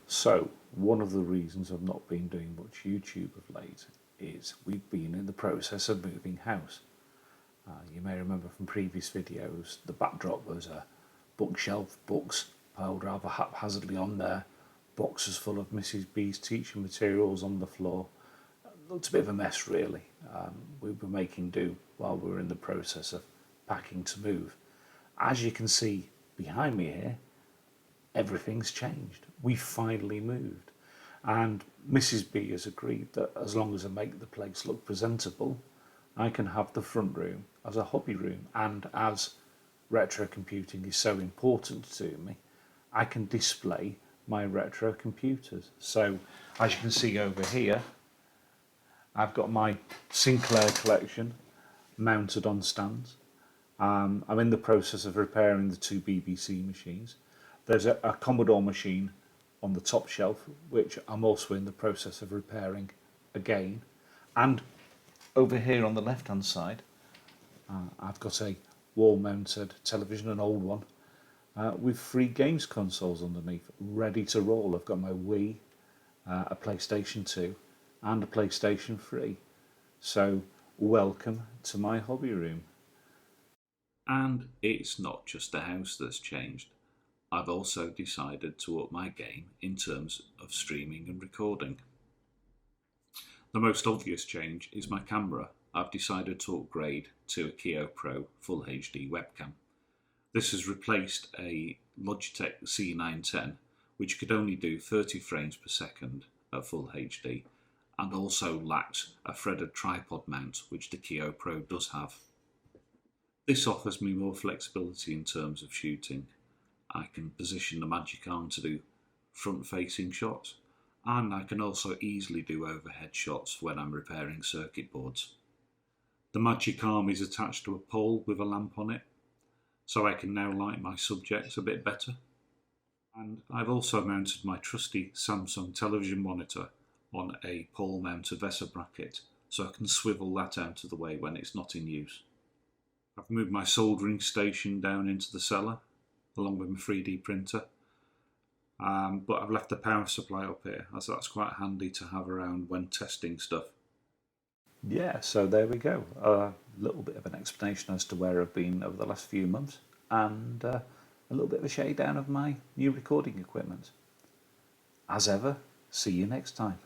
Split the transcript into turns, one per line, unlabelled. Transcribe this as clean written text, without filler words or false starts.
So, one of the reasons I've not been doing much YouTube of late is we've been in the process of moving house. You may remember from previous videos, the backdrop was a bookshelf, books piled rather haphazardly on there, boxes full of Mrs. B's teaching materials on the floor. It looked a bit of a mess really. We were making do while we were in the process of packing to move. As you can see behind me here, everything's changed. We finally moved. And Mrs. B has agreed that as long as I make the place look presentable, I can have the front room as a hobby room. And as retro computing is so important to me, I can display my retro computers. So as you can see over here, I've got my Sinclair collection mounted on stands. I'm in the process of repairing the two BBC machines. There's a Commodore machine on the top shelf, which I'm also in the process of repairing again. And over here on the left hand side, I've got a wall mounted television, an old one, with 3 games consoles underneath, ready to roll. I've got my Wii, a PlayStation 2 and a PlayStation 3. So welcome to my hobby room. And it's not just the house that's changed. I've also decided to up my game in terms of streaming and recording. The most obvious change is my camera. I've decided to upgrade to a Keo Pro Full HD webcam. This has replaced a Logitech C910, which could only do 30 frames per second at Full HD, and also lacked a threaded tripod mount, which the Keo Pro does have. This offers me more flexibility in terms of shooting. I can position the Magic Arm to do front-facing shots, and I can also easily do overhead shots when I'm repairing circuit boards. The Magic Arm is attached to a pole with a lamp on it, so I can now light my subjects a bit better. And I've also mounted my trusty Samsung television monitor on a pole-mounted VESA bracket, so I can swivel that out of the way when it's not in use. I've moved my soldering station down into the cellar, along with my 3D printer, but I've left the power supply up here, as that's quite handy to have around when testing stuff. Yeah, so there we go. A little bit of an explanation as to where I've been over the last few months, and a little bit of a shakedown of my new recording equipment. As ever, see you next time.